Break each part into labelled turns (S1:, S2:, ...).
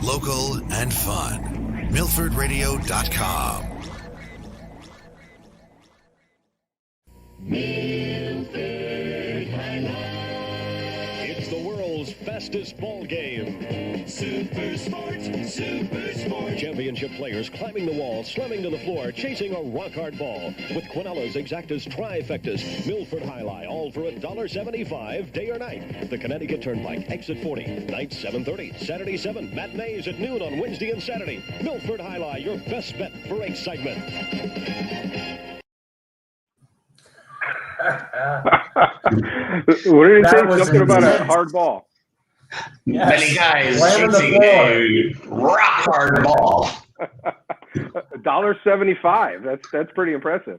S1: local, and fun. MilfordRadio.com.
S2: It's the world's fastest ball game.
S3: Super Sport, Super Sport.
S2: Championship players climbing the wall, slamming to the floor, chasing a rock-hard ball. With Quinela's Exactas Trifectas, Milford Highlight, all for $1.75, day or night. The Connecticut Turnpike, exit 40, night 7:30, Saturday 7, matinees at noon on Wednesday and Saturday. Milford Highlight, your best bet for excitement.
S4: What did he say? Something about a hard ball.
S5: Yes. Many guys chasing a rock hard ball.
S4: $1.75. That's pretty impressive.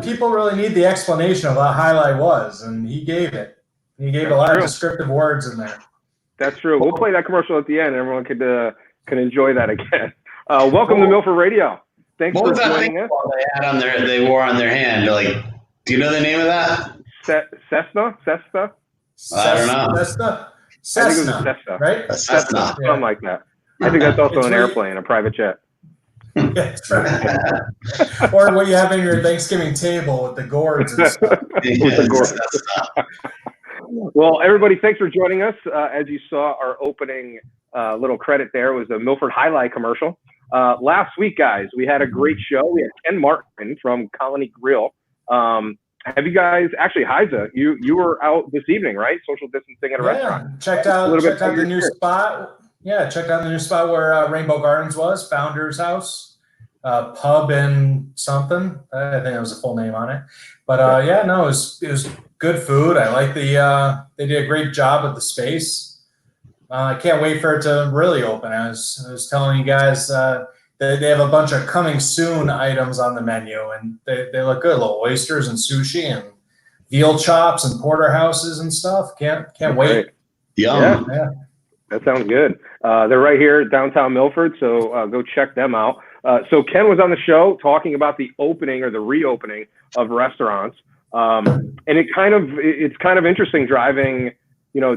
S6: People really need the explanation of what highlight was, and he gave it. He gave a lot of descriptive words in there.
S4: That's true. We'll play that commercial at the end. Everyone can enjoy that again. Welcome to Milford Radio. Thanks for joining us.
S5: They had on they wore on their hand. Like, do you know the name of that?
S4: Cessna?
S5: I don't know.
S6: Cessna,
S4: I think it was a Cessna,
S6: right?
S4: Cessna, something like that. I think that's also an airplane, a private jet.
S6: That's right. Or what you have in your Thanksgiving table with the gourds and stuff.
S4: Well, everybody, thanks for joining us. As you saw, our opening little credit there was a Milford Highlight commercial. Last week, guys, we had a great show. We had Ken Martin from Colony Grill. Have you guys actually, Heiza, you were out this evening, right? Social distancing at a restaurant.
S6: Checked out the new spot. Yeah, checked out the new spot where Rainbow Gardens was, Founder's House, pub and something. I think that was a full name on it. But it was good food. I like they did a great job with the space. I can't wait for it to really open. I was telling you guys they have a bunch of coming soon items on the menu, and they look good. Little oysters and sushi and veal chops and porterhouses and stuff. Can't wait.
S5: Yum.
S4: Yeah. That sounds good. They're right here downtown Milford, so go check them out. So Ken was on the show talking about the opening or the reopening of restaurants, and it's kind of interesting driving,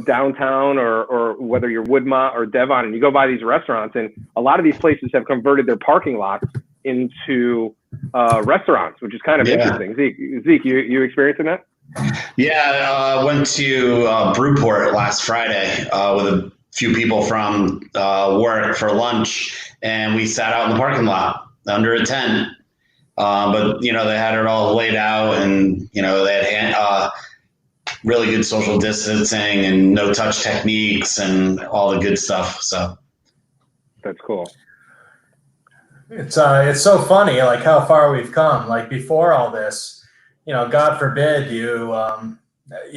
S4: downtown or whether you're Woodmont or Devon, and you go by these restaurants, and a lot of these places have converted their parking lots into restaurants, which is kind of interesting. Zeke, you experiencing that?
S5: Yeah, I went to Brewport last Friday with a few people from work for lunch, and we sat out in the parking lot under a tent. But they had it all laid out, and they had really good social distancing and no touch techniques and all the good stuff. So
S4: that's cool.
S6: It's so funny, like how far we've come. Like before all this, God forbid you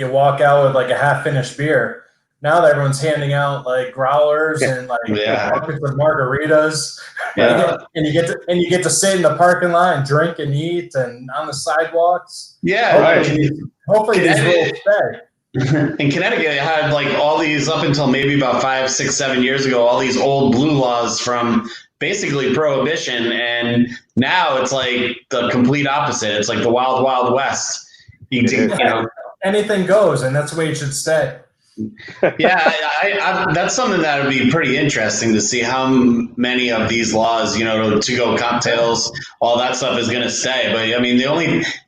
S6: walk out with like a half-finished beer. Now that everyone's handing out like growlers and like buckets of margaritas, and you get to sit in the parking lot and drink and eat and on the sidewalks.
S5: Yeah,
S6: hopefully these rules stay.
S5: In Connecticut, they had like all these up until maybe about 5, 6, 7 years ago. All these old blue laws from basically prohibition, and now it's like the complete opposite. It's like the wild, wild west.
S6: Anything goes, and that's the way it should stay.
S5: Yeah, I that's something that would be pretty interesting to see how many of these laws, to-go cocktails, all that stuff is going to stay. But I mean,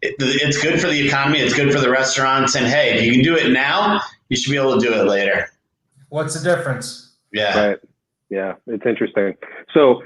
S5: it's good for the economy, it's good for the restaurants, and hey, if you can do it now, you should be able to do it later.
S6: What's the difference?
S5: Yeah.
S4: Right. Yeah, it's interesting. So,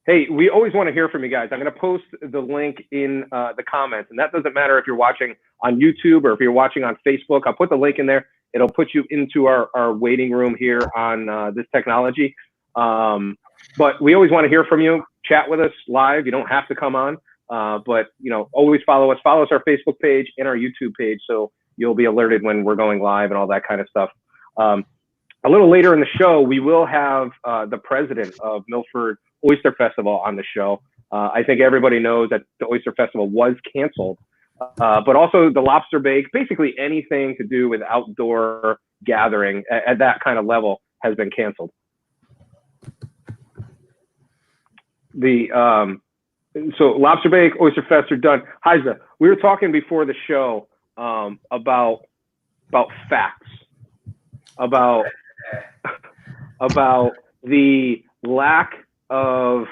S4: hey, we always want to hear from you guys. I'm going to post the link in the comments, and that doesn't matter if you're watching on YouTube or if you're watching on Facebook. I'll put the link in there. It'll put you into our waiting room here on this technology. But we always want to hear from you. Chat with us live. You don't have to come on, but always follow us. Follow us our Facebook page and our YouTube page, so you'll be alerted when we're going live and all that kind of stuff. A little later in the show, we will have the president of Milford Oyster Festival on the show. I think everybody knows that the Oyster Festival was canceled. But also the lobster bake, basically anything to do with outdoor gathering at that kind of level has been canceled. So lobster bake, oyster fest are done. Heiza, we were talking before the show about facts, about the lack of,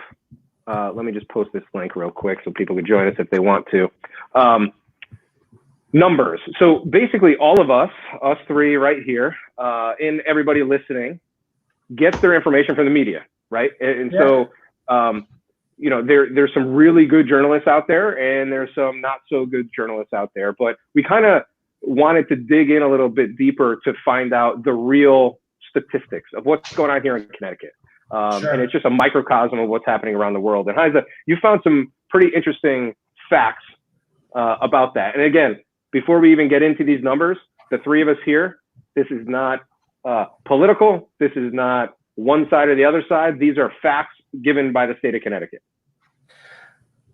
S4: let me just post this link real quick so people can join us if they want to. Numbers. So basically all of us three right here, and everybody listening, gets their information from the media, right? And so, you know, there's some really good journalists out there and there's some not so good journalists out there, but we kind of wanted to dig in a little bit deeper to find out the real statistics of what's going on here in Connecticut. And it's just a microcosm of what's happening around the world. And Heiza, you found some pretty interesting facts about that. And again, before we even get into these numbers, the three of us here, this is not political. This is not one side or the other side. These are facts given by the state of Connecticut.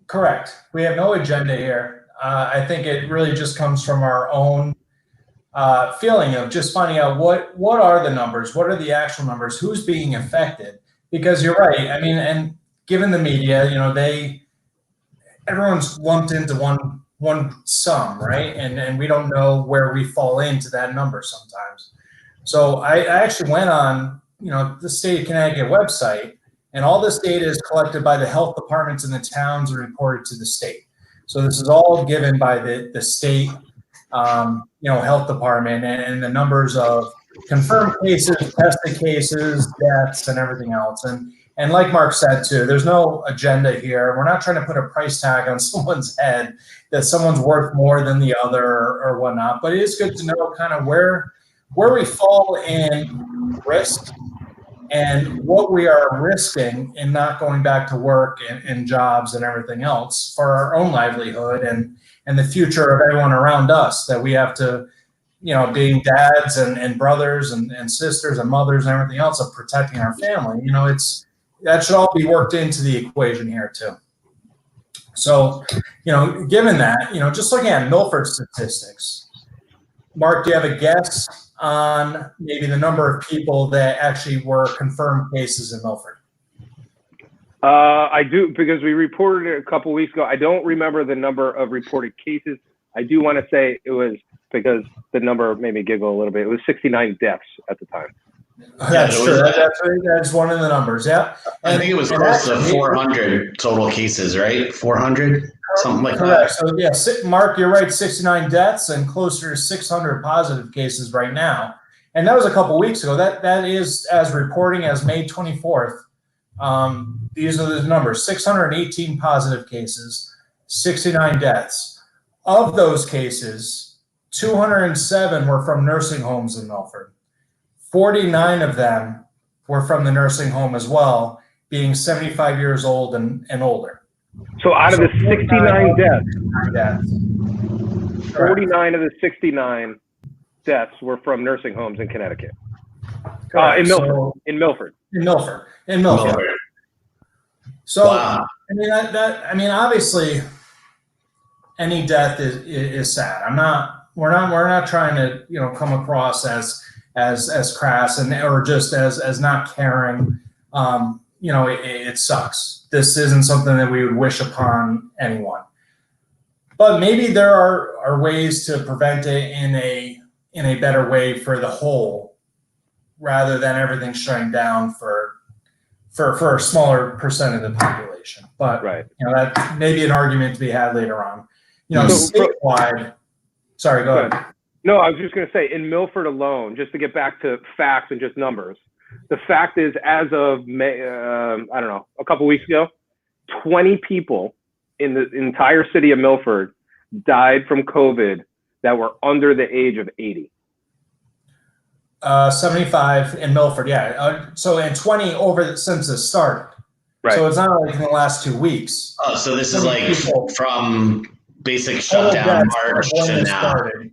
S6: Correct. We have no agenda here. I think it really just comes from our own feeling of just finding out what are the numbers, what are the actual numbers, who's being affected. Because you're right. I mean, and given the media, you know, everyone's lumped into one sum, right? And we don't know where we fall into that number sometimes. So I actually went on, you know, the state of Connecticut website, and all this data is collected by the health departments in the towns and reported to the state. So this is all given by the state, you know, health department, and the numbers of confirmed cases, tested cases, deaths, and everything else. And like Mark said too, there's no agenda here. We're not trying to put a price tag on someone's head that someone's worth more than the other or whatnot. But it is good to know kind of where we fall in risk and what we are risking in not going back to work and jobs and everything else for our own livelihood and the future of everyone around us that we have to, you know, being dads and brothers and sisters and mothers and everything else of protecting our family. You know, that should all be worked into the equation here too. So, you know, given that, you know, just looking at Milford statistics, Mark, do you have a guess on maybe the number of people that actually were confirmed cases in Milford?
S4: I do, because we reported it a couple weeks ago. I don't remember the number of reported cases. I do want to say it was, because the number made me giggle a little bit, it was 69 deaths at the time.
S6: That's true. That's one of the numbers. Yeah.
S5: I think it was close to 400 total cases, right? 400, something like
S6: correct.
S5: that.
S6: So yeah, Mark, you're right. 69 deaths and closer to 600 positive cases right now. And that was a couple weeks ago. That is as reporting as May 24th. These are the numbers: 618 positive cases, 69 deaths. Of those cases, 207 were from nursing homes in Milford. 49 of them were from the nursing home as well, being 75 years old and older.
S4: So out of the 69 deaths, 49 of the 69 deaths were from nursing homes in Connecticut. In Milford. So, wow. I mean, obviously, any death is sad. We're not trying to, you know, come across as crass or just as not caring. You know, it sucks. This isn't something that we would wish upon anyone. But maybe there are ways to prevent it in a better way for the whole, rather than everything shutting down for a smaller percent of the population. But right. You know, that may be an argument to be had later on. You know, statewide. Sorry, go ahead. No, I was just going to say, in Milford alone, just to get back to facts and just numbers, the fact is, as of May, I don't know, a couple weeks ago, 20 people in the entire city of Milford died from COVID that were under the age of 80.
S6: 75 in Milford, yeah. And 20 since it started. Right. So it's not like in the last 2 weeks.
S5: Oh, so this is like from basic shutdown March to now.
S6: Started.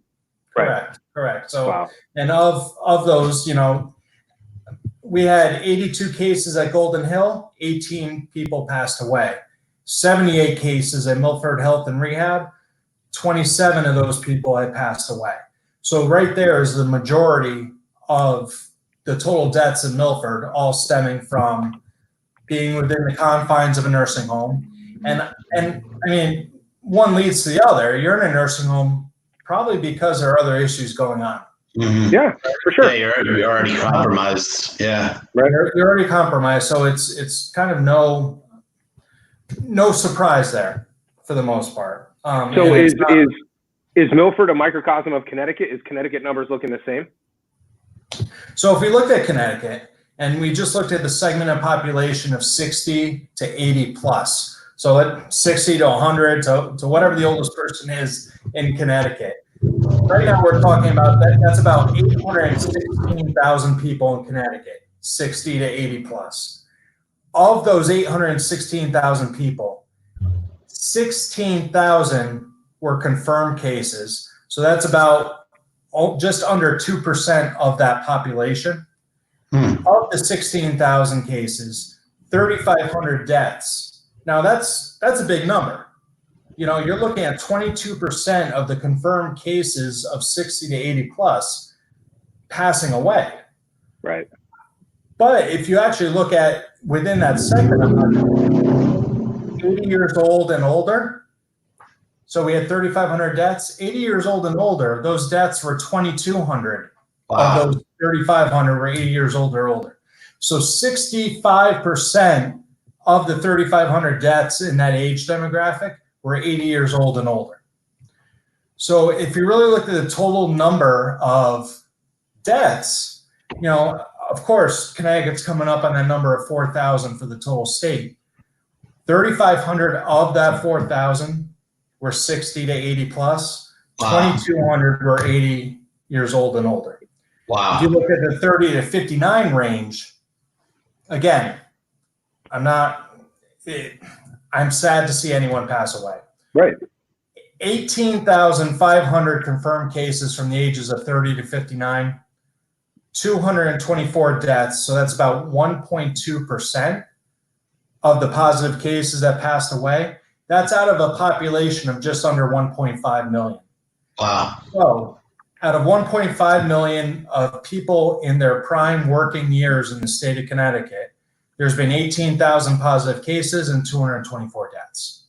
S6: Correct. So, wow. And of those, you know, we had 82 cases at Golden Hill, 18 people passed away. 78 cases at Milford Health and Rehab, 27 of those people had passed away. So right there is the majority of the total deaths in Milford, all stemming from being within the confines of a nursing home. And I mean, one leads to the other. You're in a nursing home probably because there are other issues going on.
S5: Mhm.
S4: Yeah, for sure.
S5: Yeah, you're already compromised. Yeah.
S4: Right.
S6: You're already compromised, so it's kind of no surprise there for the most part.
S4: So
S6: and it's not-
S4: is Milford a microcosm of Connecticut? Is Connecticut numbers looking the same?
S6: So if we looked at Connecticut and we just looked at the segment of population of 60 to 80 plus, so at 60 to 100 to whatever the oldest person is in Connecticut. Right now we're talking about that's about 816,000 people in Connecticut, 60 to 80 plus. Of those 816,000 people, 16,000 were confirmed cases. So that's about just under 2% of that population. Of the 16,000 cases, 3,500 deaths. Now that's a big number. You're looking at 22% of the confirmed cases of 60 to 80 plus passing away.
S4: Right.
S6: But if you actually look at within that segment of 80 years old and older, so we had 3,500 deaths. 80 years old and older, those deaths were 2,200.
S5: Wow.
S6: Of those 3,500 were 80 years old or older. So 65% of the 3,500 deaths in that age demographic were 80 years old and older. So if you really look at the total number of deaths, of course, Connecticut's coming up on that number of 4,000 for the total state. 3,500 of that 4,000 were 60 to 80 plus.
S5: Wow.
S6: 2,200 were 80 years old and older.
S5: Wow.
S6: If you look at the 30 to 59 range, again, I'm sad to see anyone pass away.
S4: Right.
S6: 18,500 confirmed cases from the ages of 30 to 59, 224 deaths. So that's about 1.2% of the positive cases that passed away. That's out of a population of just under 1.5 million.
S5: Wow.
S6: So out of 1.5 million of people in their prime working years in the state of Connecticut, there's been 18,000 positive cases and 224 deaths.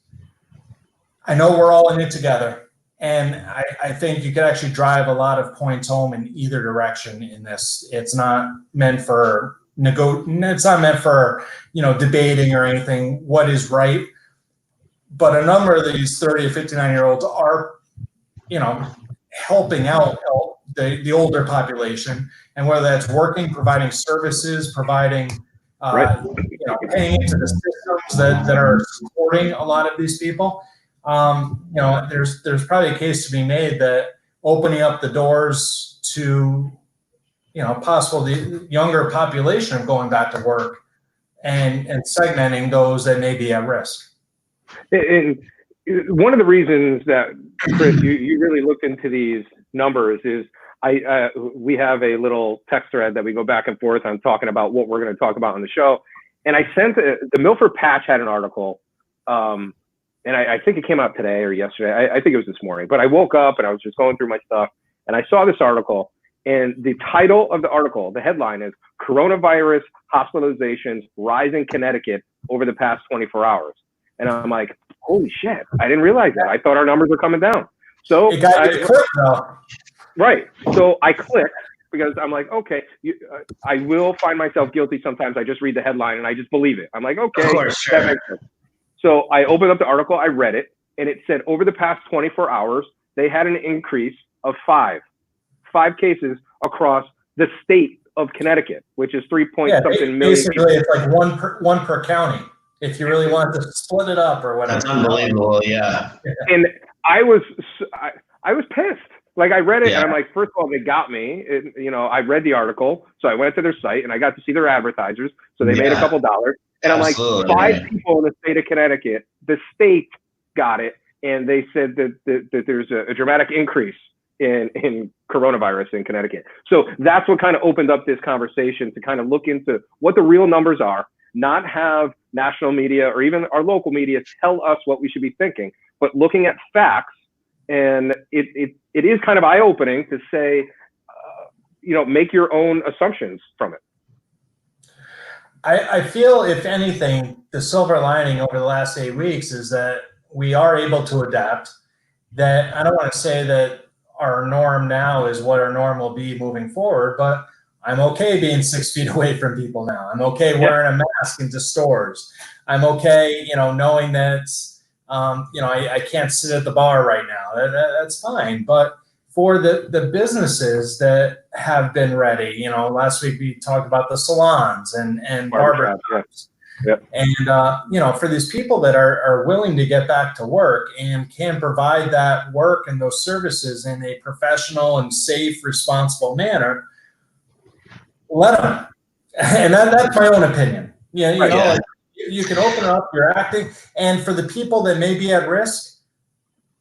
S6: I know we're all in it together, and I think you could actually drive a lot of points home in either direction in this. It's not meant for it's not meant for debating or anything what is right, but a number of these 30 to 59-year-olds are helping out the older population, and whether that's working, providing services, providing paying into the systems that are supporting a lot of these people. There's probably a case to be made that opening up the doors to possible the younger population of going back to work and segmenting those that may be at risk.
S4: And one of the reasons that, Chris, you really looked into these numbers is we have a little text thread that we go back and forth on talking about what we're going to talk about on the show. And I sent the Milford Patch had an article, and I think it came out today or yesterday. I think it was this morning. But I woke up and I was just going through my stuff, and I saw this article. And the title of the article, the headline is "Coronavirus Hospitalizations Rise in Connecticut Over the Past 24 Hours." And I'm like, holy shit, I didn't realize that. I thought our numbers were coming down. So
S6: it got you quick though.
S4: Right. So I clicked because I'm like, okay, I will find myself guilty sometimes. I just read the headline and I just believe it. I'm like, okay,
S5: of course, sure.
S4: That makes sense. So I opened up the article, I read it, and it said over the past 24 hours, they had an increase of five cases across the state of Connecticut, which is 3-point-something million.
S6: Basically, it's like one per county. If you really want to split it up or whatever.
S5: That's unbelievable. Yeah.
S4: And I was pissed. Like I read it and I'm like, first of all, they got me. I read the article, so I went to their site and I got to see their advertisers. So they made a couple dollars. And
S5: Absolutely,
S4: I'm like, 5 people in the state of Connecticut, the state got it, and they said that there's a dramatic increase in coronavirus in Connecticut. So that's what kind of opened up this conversation to kind of look into what the real numbers are, not have national media or even our local media tell us what we should be thinking, but looking at facts. And it is kind of eye-opening to say, make your own assumptions from it.
S6: I feel, if anything, the silver lining over the last 8 weeks is that we are able to adapt. That I don't want to say that our norm now is what our norm will be moving forward, but I'm okay being 6 feet away from people now. I'm okay wearing a mask into stores. I'm okay, knowing that, I can't sit at the bar right now. That's fine. But for the businesses that have been ready, last week we talked about the salons and barber shops.
S4: Yep.
S6: And, for these people that are willing to get back to work and can provide that work and those services in a professional and safe, responsible manner, let them. And that's my own opinion. Like, you can open up, you're acting. And for the people that may be at risk,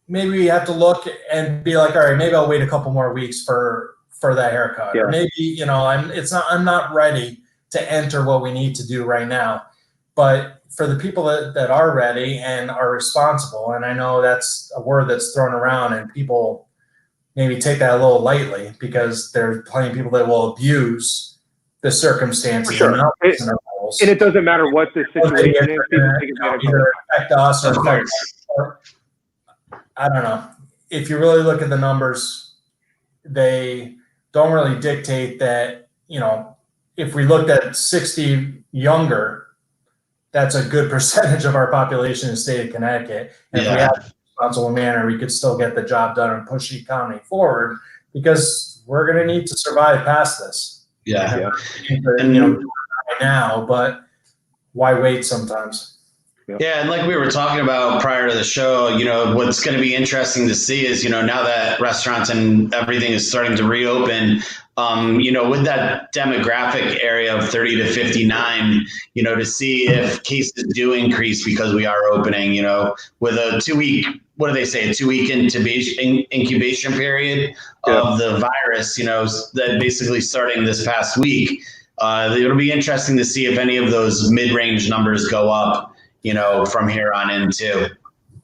S6: maybe we have to look and be like, all right, maybe I'll wait a couple more weeks for that haircut.
S4: Yeah.
S6: Or maybe, I'm not ready to enter what we need to do right now. But for the people that are ready and are responsible, and I know that's a word that's thrown around and people maybe take that a little lightly because there are plenty of people that will abuse the circumstances.
S4: For sure. And it doesn't matter what the situation is.
S6: Either affect us or affect us. I don't know. If you really look at the numbers, they don't really dictate that, if we looked at 60 younger, that's a good percentage of our population in the state of Connecticut. And if we have a responsible manner, we could still get the job done and push the economy forward because we're going to need to survive past this.
S5: Yeah.
S6: And, now, but why wait sometimes?
S5: Yeah, and like we were talking about prior to the show, what's going to be interesting to see is, now that restaurants and everything is starting to reopen, with that demographic area of 30 to 59, to see if cases do increase because we are opening, with a 2-week, what do they say, a 2-week incubation period of the virus, that basically starting this past week. It'll be interesting to see if any of those mid-range numbers go up, from here on in too.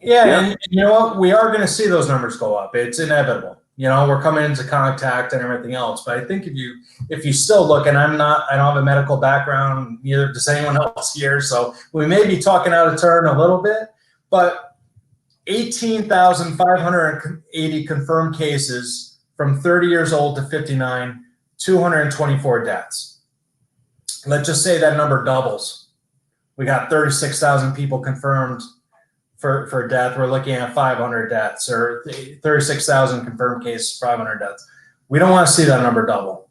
S6: Yeah. And you know what? We are going to see those numbers go up. It's inevitable. We're coming into contact and everything else. But I think if you still look, and I don't have a medical background, neither does anyone else here. So we may be talking out of turn a little bit, but 18,580 confirmed cases from 30 years old to 59, 224 deaths. Let's just say that number doubles. We got 36,000 people confirmed for death. We're looking at 500 deaths, or 36,000 confirmed cases, 500 deaths. We don't want to see that number double,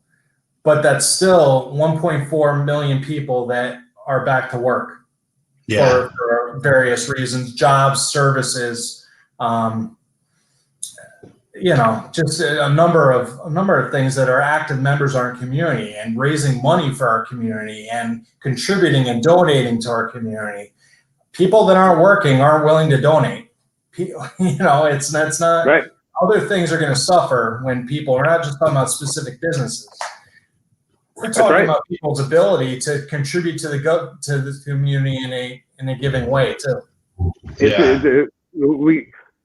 S6: but that's still 1.4 million people that are back to work for various reasons, jobs, services, just a number of things that are active members of our community and raising money for our community and contributing and donating to our community. People that aren't working aren't willing to donate. That's not right. Other things are going to suffer when we're not just talking about specific businesses. We're talking about people's ability to contribute to the community in a giving way too.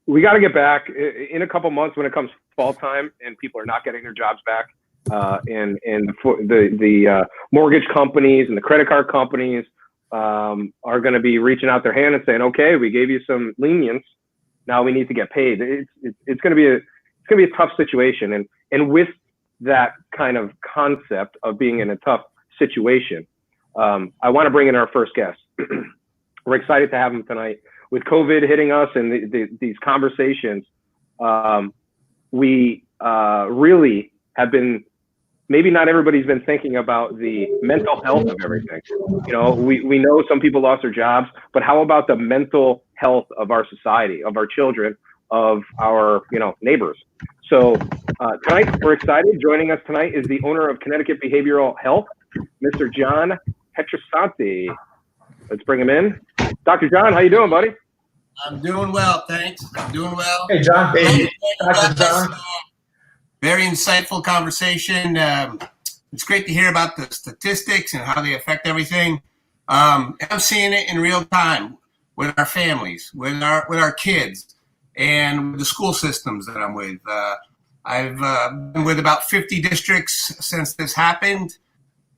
S4: We got to get back in a couple months when it comes fall time and people are not getting their jobs back, and the mortgage companies and the credit card companies are going to be reaching out their hand and saying, okay, we gave you some lenience, now we need to get paid. It's going to be a tough situation, and with that kind of concept of being in a tough situation, I want to bring in our first guest. We're excited to have him tonight. With COVID hitting us and these conversations, we really have been, maybe not everybody's been thinking about the mental health of everything. We know some people lost their jobs, but how about the mental health of our society, of our children, of our neighbors? So tonight, we're excited. Joining us tonight is the owner of Connecticut Behavioral Health, Mr. John Petrosanti. Let's bring him in. Dr. John, how you doing, buddy?
S7: I'm doing well, thanks. I'm doing well.
S6: Hey, John. Hey, Dr. John.
S7: Very insightful conversation. It's great to hear about the statistics and how they affect everything. I'm seeing it in real time with our families, with our kids, and with the school systems that I'm with. I've been with about 50 districts since this happened,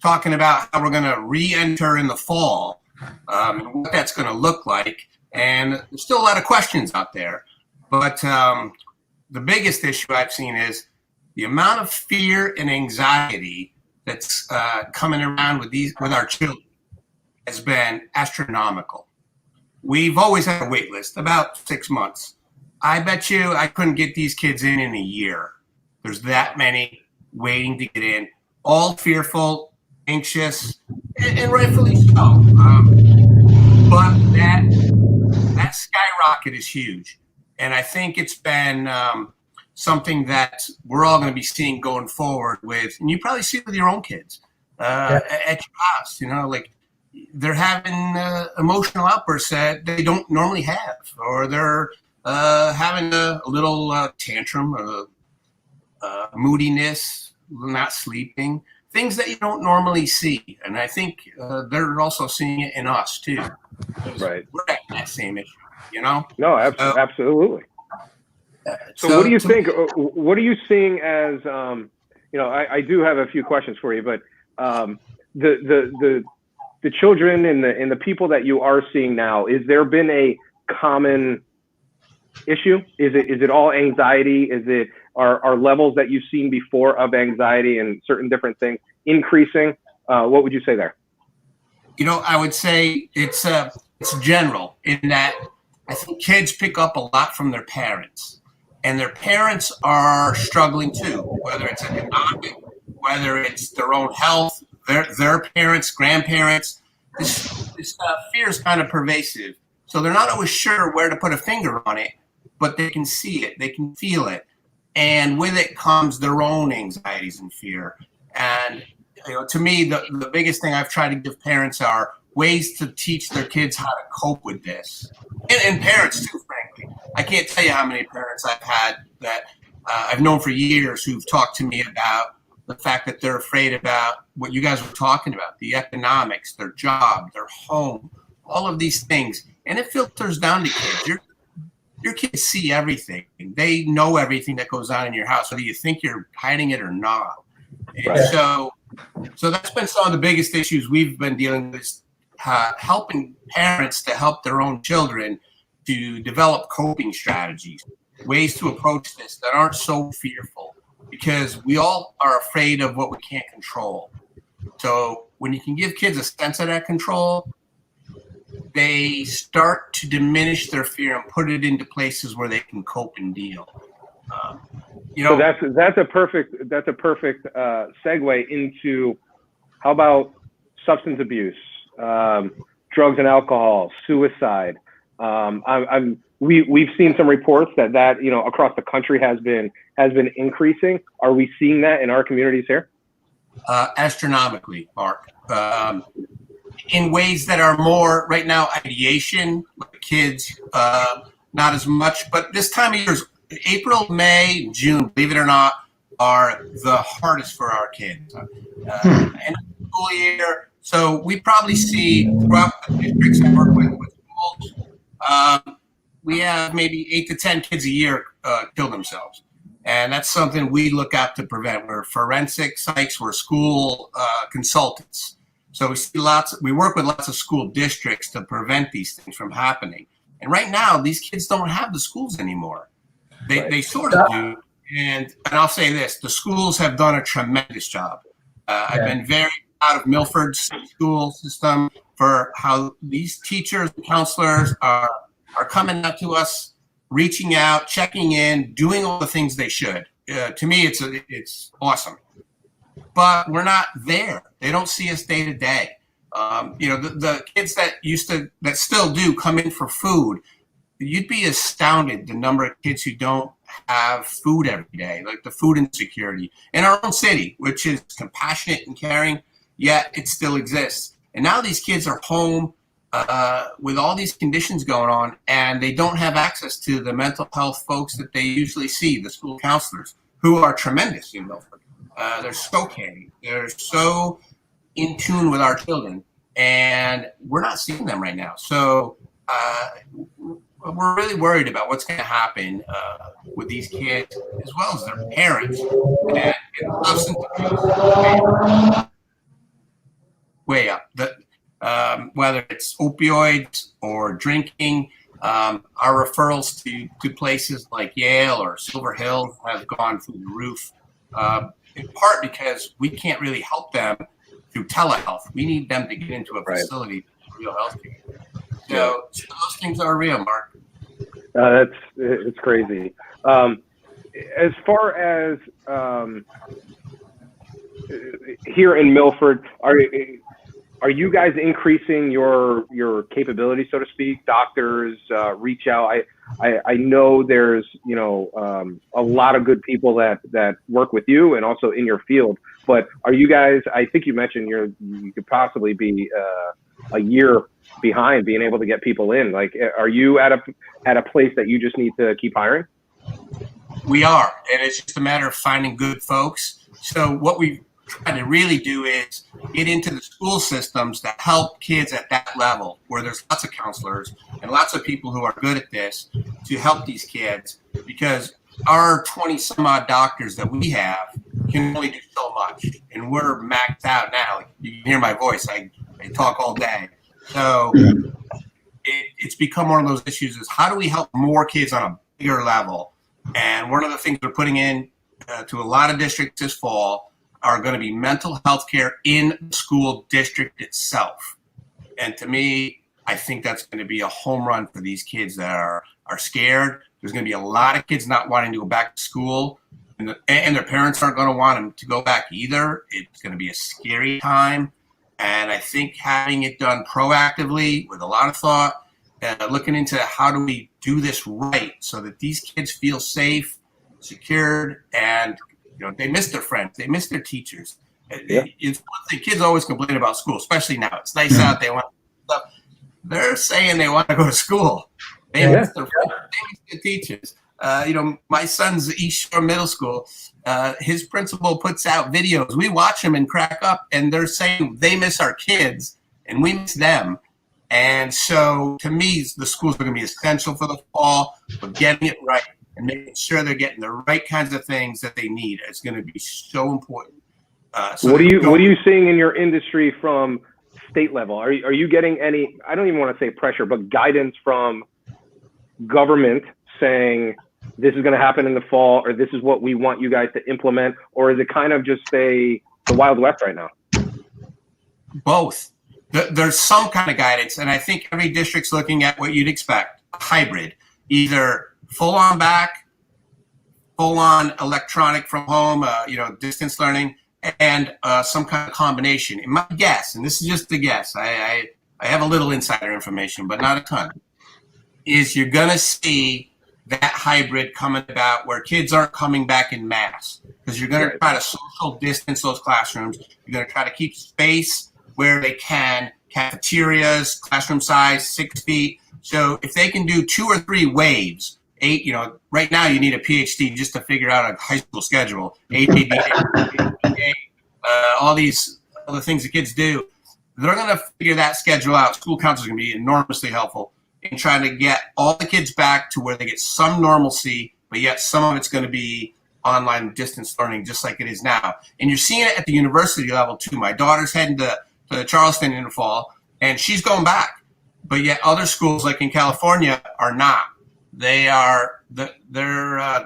S7: talking about how we're going to re-enter in the fall, and what that's going to look like. And there's still a lot of questions out there. But the biggest issue I've seen is the amount of fear and anxiety that's coming around with our children has been astronomical. We've always had a wait list, about 6 months. I bet you I couldn't get these kids in a year. There's that many waiting to get in, all fearful, anxious, and rightfully so. But that skyrocket is huge. And I think it's been something that we're all going to be seeing going forward with, and you probably see it with your own kids at your house, like they're having emotional outbursts that they don't normally have, or they're having a little tantrum, moodiness, not sleeping, things that you don't normally see. And I think they're also seeing it in us too.
S4: Right.
S7: We're having that same issue, No,
S4: absolutely. So what do you think? What are you seeing as? I do have a few questions for you, but the children and the people that you are seeing now, is there been a common issue? Is it all anxiety? Is it are levels that you've seen before of anxiety and certain different things increasing? What would you say there?
S7: I would say it's general in that I think kids pick up a lot from their parents, and their parents are struggling too, whether it's economic, whether it's their own health, their parents, grandparents. This fear is kind of pervasive. So they're not always sure where to put a finger on it, but they can see it, they can feel it. And with it comes their own anxieties and fear. And to me, the biggest thing I've tried to give parents are ways to teach their kids how to cope with this. And parents too, frankly. I can't tell you how many parents I've had that I've known for years who've talked to me about the fact that they're afraid about what you guys were talking about, the economics, their job, their home, all of these things. And it filters down to kids. Your kids see everything. They know everything that goes on in your house, whether you think you're hiding it or not. And so that's been some of the biggest issues we've been dealing with, helping parents to help their own children to develop coping strategies, ways to approach this that aren't so fearful, because we all are afraid of what we can't control. So when you can give kids a sense of that control, they start to diminish their fear and put it into places where they can cope and deal. So
S4: that's a perfect segue into how about substance abuse, drugs and alcohol, suicide. We've seen some reports that across the country has been increasing. Are we seeing that in our communities here?
S7: Astronomically, Mark. In ways that are more right now ideation with kids, not as much. But this time of year, April, May, June, believe it or not, are the hardest for our kids. And school year, so we probably see throughout the districts I work with schools, we have maybe 8 to 10 kids a year kill themselves. And that's something we look out to prevent. We're forensic psychs, we're school consultants. So we work with lots of school districts to prevent these things from happening. And right now, these kids don't have the schools anymore. They sort of do. And I'll say this, the schools have done a tremendous job. I've been very proud of Milford's school system for how these teachers and counselors are coming out to us, reaching out, checking in, doing all the things they should. To me, it's awesome. But we're not there. They don't see us day to day. The kids that still do come in for food, you'd be astounded the number of kids who don't have food every day, like the food insecurity in our own city, which is compassionate and caring, yet it still exists. And now these kids are home with all these conditions going on, and they don't have access to the mental health folks that they usually see, the school counselors, who are tremendous in Milford. They're so caring. They're so in tune with our children, and we're not seeing them right now. So we're really worried about what's going to happen with these kids as well as their parents. And substance abuse way up. Whether it's opioids or drinking, Our referrals to places like Yale or Silver Hill have gone through the roof, in part because we can't really help them through telehealth. We need them to get into a facility for real healthcare. So those things are real, Mark.
S4: It's crazy. As far as here in Milford, are you guys increasing your capability, so to speak? Doctors reach out. I know there's a lot of good people that work with you and also in your field. But are you guys? I think you mentioned you could possibly be a year behind being able to get people in. Like, are you at a place that you just need to keep hiring?
S7: We are, and it's just a matter of finding good folks. So what we try to really do is get into the school systems that help kids at that level, where there's lots of counselors and lots of people who are good at this to help these kids, because our 20 some odd doctors that we have can only do so much, and we're maxed out now. Like, you can hear my voice. I talk all day. So it's become one of those issues is how do we help more kids on a bigger level? And one of the things we're putting in to a lot of districts this fall are going to be mental health care in the school district itself. And to me, I think that's going to be a home run for these kids that are scared. There's going to be a lot of kids not wanting to go back to school, and their parents aren't going to want them to go back either. It's going to be a scary time. And I think having it done proactively with a lot of thought, looking into how do we do this right so that these kids feel safe, secured, and they miss their friends, they miss their teachers. It's one thing kids always complain about school, especially now. It's nice out, they want stuff. They're saying they want to go to school. They miss their friends, they miss their teachers. My son's East Shore Middle School. His principal puts out videos. We watch them and crack up, and they're saying they miss our kids and we miss them. And so, to me, the schools are going to be essential for the fall, for getting it right and making sure they're getting the right kinds of things that they need. It's going to be so important. What
S4: are you seeing in your industry from state level? Are you getting any? I don't even want to say pressure, but guidance from government saying this is going to happen in the fall, or this is what we want you guys to implement, or is it kind of just the Wild West right now?
S7: Both. There's some kind of guidance, and I think every district's looking at what you'd expect, a hybrid, either full on back, full on electronic from home, distance learning, and some kind of combination. In my guess, and this is just a guess, I have a little insider information, but not a ton, is you're going to see that hybrid coming about where kids aren't coming back in mass, because you're going to try to social distance those classrooms. You're going to try to keep space where they can, cafeterias, classroom size, 6 feet. So if they can do 2 or 3 waves, 8, right now you need a PhD just to figure out a high school schedule, all these other things the kids do. They're going to figure that schedule out. School counselors are going to be enormously helpful in trying to get all the kids back to where they get some normalcy, but yet some of it's going to be online distance learning just like it is now. And you're seeing it at the university level too. My daughter's heading to Charleston in the fall, and she's going back. But yet other schools like in California are not. They're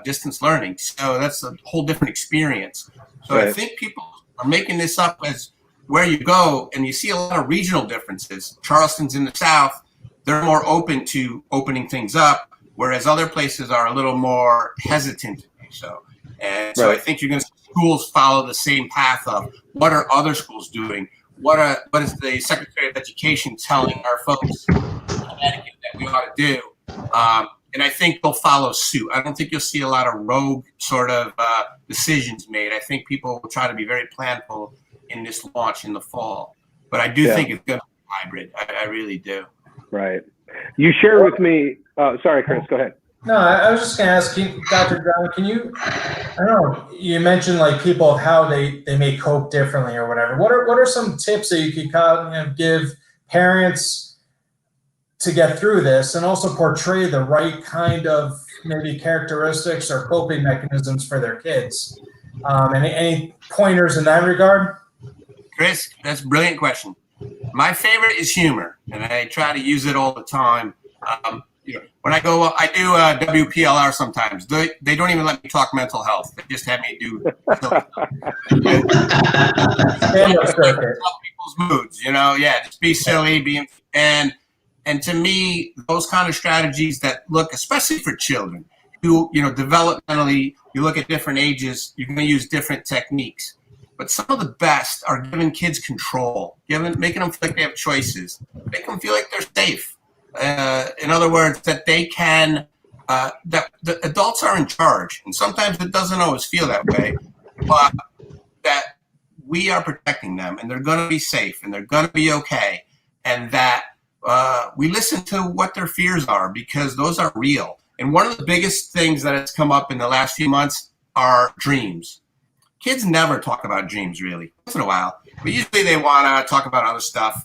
S7: distance learning. So that's a whole different experience. So I think people are making this up as where you go, and you see a lot of regional differences. Charleston's in the South. They're more open to opening things up, whereas other places are a little more hesitant to do so. And so I think you're going to see schools follow the same path of what are other schools doing? What is the Secretary of Education telling our folks in Connecticut that we ought to do? And I think they'll follow suit. I don't think you'll see a lot of rogue sort of decisions made. I think people will try to be very planful in this launch in the fall. But I do think it's going to be hybrid. I really do. Right.
S4: You shared with me. Sorry, Chris, go ahead.
S6: No, I was just going to ask you, Dr. Brown, can you, I don't know, you mentioned like people of how they may cope differently or whatever. What are some tips that you could give parents to get through this and also portray the right kind of maybe characteristics or coping mechanisms for their kids? Any pointers in that regard?
S7: Chris, that's a brilliant question. My favorite is humor, and I try to use it all the time. when I go, I do WPLR sometimes. They don't even let me talk mental health. They just have me do people's moods. Just be silly, and to me, those kind of strategies that look, especially for children, who developmentally, you look at different ages, you're going to use different techniques. But some of the best are giving kids control, making them feel like they have choices, make them feel like they're safe. In other words, that they can, that the adults are in charge. And sometimes it doesn't always feel that way, but that we are protecting them and they're going to be safe and they're going to be okay. And that we listen to what their fears are, because those are real. And one of the biggest things that has come up in the last few months are dreams. Kids never talk about dreams, really. Once in a while. But usually they want to talk about other stuff,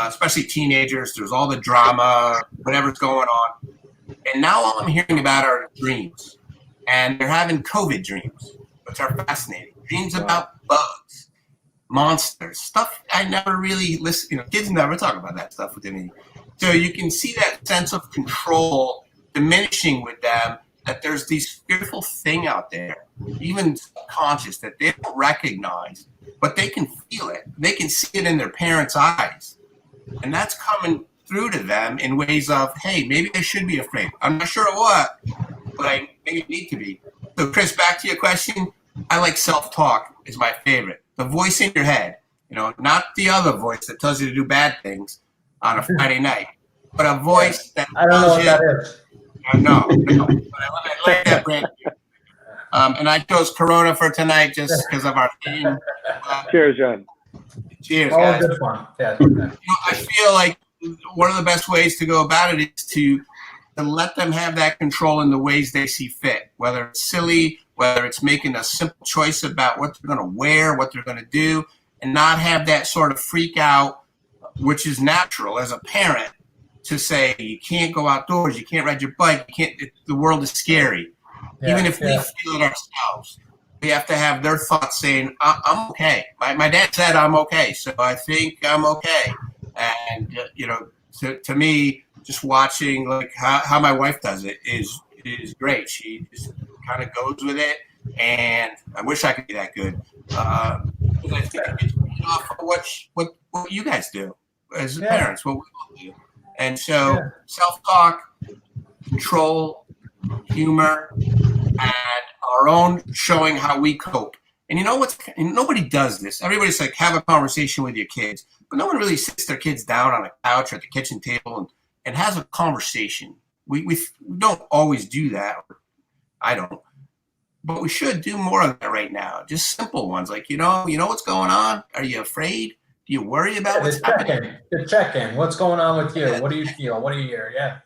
S7: especially teenagers. There's all the drama, whatever's going on. And now all I'm hearing about are dreams. And they're having COVID dreams, which are fascinating. Dreams about bugs, monsters, stuff I never really listen. Kids never talk about that stuff with me. So you can see that sense of control diminishing with them, that there's this fearful thing out there, even subconscious, that they don't recognize, but they can feel it. They can see it in their parents' eyes. And that's coming through to them in ways of, hey, maybe I should be afraid. I'm not sure what, but I maybe need to be. So, Chris, back to your question, I like self-talk is my favorite. The voice in your head, not the other voice that tells you to do bad things on a Friday night, but a voice that
S6: I don't know what that is.
S7: No, but I like that brand. And I chose Corona for tonight just because of our theme.
S4: Cheers, John.
S7: Cheers,
S6: All
S7: guys.
S6: good fun. Yeah.
S7: I feel like one of the best ways to go about it is to let them have that control in the ways they see fit, whether it's silly, whether it's making a simple choice about what they're going to wear, what they're going to do, and not have that sort of freak out, which is natural as a parent, to say you can't go outdoors, you can't ride your bike, the world is scary. Even if we feel it ourselves, we have to have their thoughts saying, I'm okay. My dad said I'm okay, so I think I'm okay. And, to me, just watching like how my wife does it is great. She just kind of goes with it, and I wish I could be that good. I think it's off of what you guys do as parents, what we all do. And so self-talk, control, humor, and our own showing how we cope. And nobody does this. Everybody's like, have a conversation with your kids. But no one really sits their kids down on a couch or at the kitchen table and has a conversation. We don't always do that. I don't. But we should do more of that right now. Just simple ones like, you know what's going on? Are you afraid? Do you worry about what's happening?
S6: The check-in. What's going on with you? What do you feel? What do you hear? Yeah.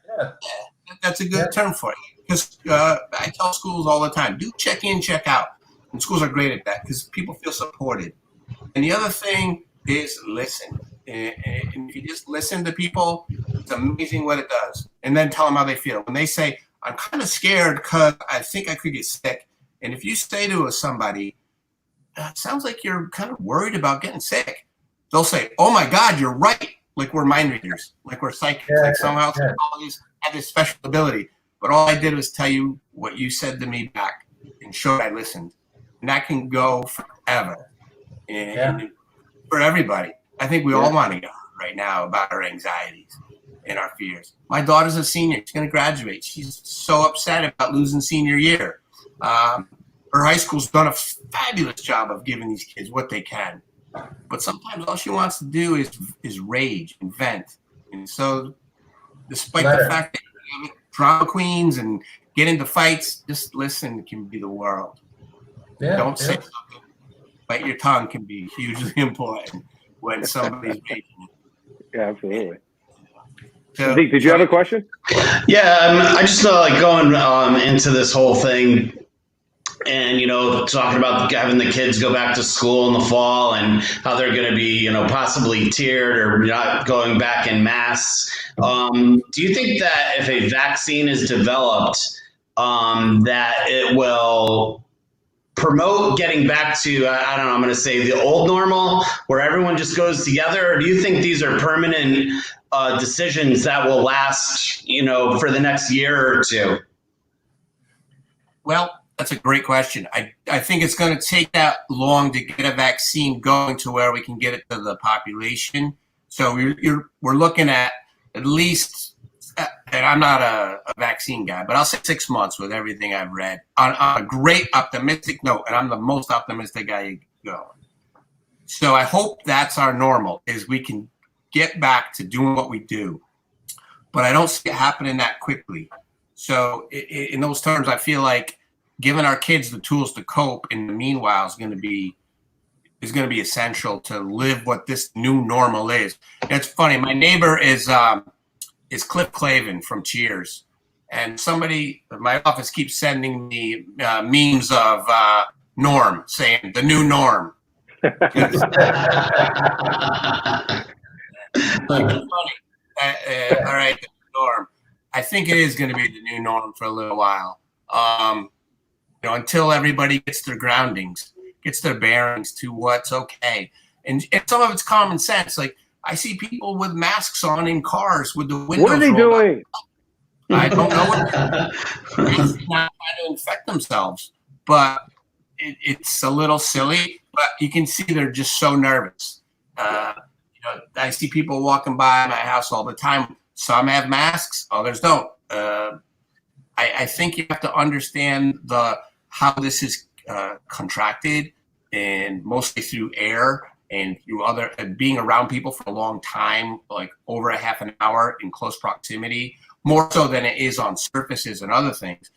S7: That's a good term for it. Because I tell schools all the time, do check in, check out. And schools are great at that because people feel supported. And the other thing is listen. And if you just listen to people, it's amazing what it does. And then tell them how they feel. When they say, I'm kind of scared because I think I could get sick. And if you say to somebody, it sounds like you're kind of worried about getting sick. They'll say, oh, my God, you're right. Like we're mind readers, like we're psychics, like somehow psychologists have this special ability. But all I did was tell you what you said to me back and showed I listened. And that can go forever. And for everybody. I think we all want to go right now about our anxieties and our fears. My daughter's a senior. She's going to graduate. She's so upset about losing senior year. Her high school's done a fabulous job of giving these kids what they can. But sometimes all she wants to do is rage and vent. And so despite the fact that you have drama queens and get into fights, just listen can be the world. Don't say something. Bite your tongue can be hugely important when somebody's raging.
S4: Yeah, absolutely. So, Zeke, did you have a question?
S5: Yeah, I just like going into this whole thing and, talking about having the kids go back to school in the fall and how they're going to be, possibly tiered or not going back in mass. Do you think that if a vaccine is developed, that it will promote getting back to, I don't know, I'm going to say the old normal where everyone just goes together? Or do you think these are permanent decisions that will last, for the next year or two?
S7: Well, that's a great question. I think it's going to take that long to get a vaccine going to where we can get it to the population. So we're looking at least, and I'm not a vaccine guy, but I'll say 6 months with everything I've read on a great optimistic note. And I'm the most optimistic guy going. So I hope that's our normal, is we can get back to doing what we do. But I don't see it happening that quickly. So in those terms, I feel like giving our kids the tools to cope in the meanwhile is going to be essential to live what this new normal is. And it's funny. My neighbor is Cliff Clavin from Cheers, and somebody in my office keeps sending me memes of Norm saying the new norm. Like, funny. All right, the new norm. I think it is going to be the new norm for a little while. Until everybody gets their groundings, gets their bearings to what's okay. And some of it's common sense. Like, I see people with masks on in cars with the windows
S4: What are they doing?
S7: I don't know what they're not trying to infect themselves, but it's a little silly. But you can see they're just so nervous. I see people walking by my house all the time. Some have masks, others don't. I think you have to understand how this is contracted, and mostly through air and through being around people for a long time, like over a half an hour in close proximity, more so than it is on surfaces and other things.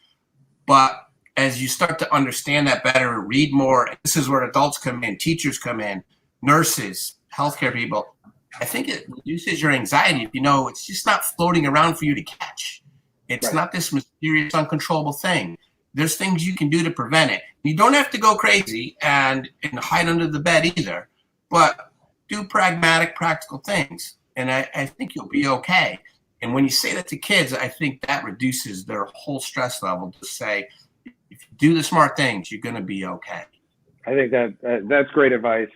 S7: But as you start to understand that better, read more, this is where adults come in, teachers come in, nurses, healthcare people. I think it reduces your anxiety. It's just not floating around for you to catch. It's not this mysterious, uncontrollable thing. There's things you can do to prevent it. You don't have to go crazy and hide under the bed either, but do pragmatic, practical things. And I think you'll be okay. And when you say that to kids, I think that reduces their whole stress level to say, if you do the smart things, you're going to be okay.
S4: I think that's great advice,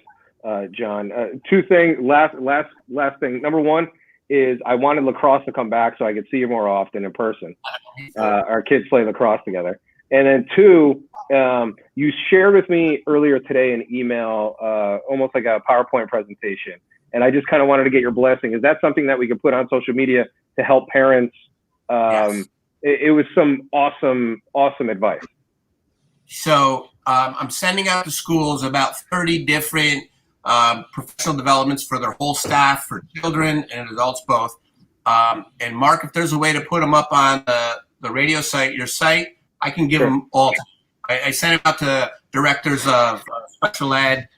S4: John. Two things. Last thing. Number one is I wanted lacrosse to come back so I could see you more often in person. Our kids play lacrosse together. And then two, you shared with me earlier today an email, almost like a PowerPoint presentation. And I just kind of wanted to get your blessing. Is that something that we could put on social media to help parents?
S7: Yes.
S4: It was some awesome advice.
S7: So I'm sending out to schools about 30 different professional developments for their whole staff, for children and adults both. And Mark, if there's a way to put them up on the radio site, your site, I can give them all. I sent them out to directors of special ed,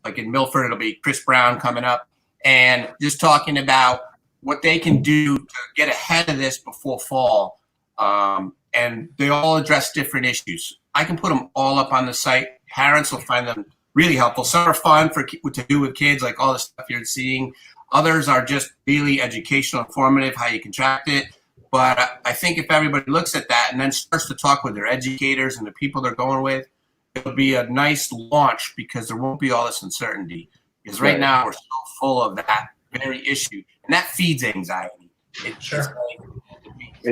S7: like in Milford, it'll be Chris Brown coming up, and just talking about what they can do to get ahead of this before fall. And they all address different issues. I can put them all up on the site. Parents will find them really helpful. Some are fun to do with kids, like all the stuff you're seeing. Others are just really educational, informative, how you contract it. But I think if everybody looks at that and then starts to talk with their educators and the people they're going with, it'll be a nice launch because there won't be all this uncertainty. Because right now we're so full of that very issue. And that feeds anxiety. It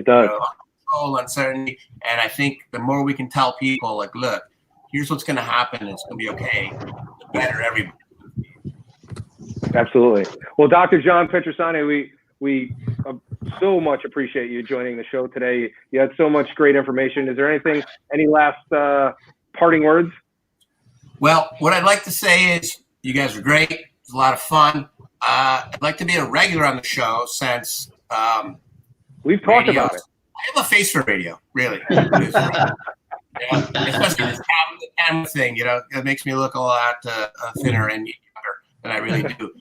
S4: does.
S7: Control, uncertainty. And I think the more we can tell people, like, look, here's what's going to happen. It's going to be okay. The better everybody.
S4: Absolutely. Well, Dr. John Petrosani, we so much appreciate you joining the show today. You had so much great information. Is there any last parting words?
S7: Well, what I'd like to say is you guys are great. It's a lot of fun. I'd like to be a regular on the show since
S4: we've talked about it.
S7: I have a face for radio, really. Especially this camera thing, it makes me look a lot thinner and younger than I really do.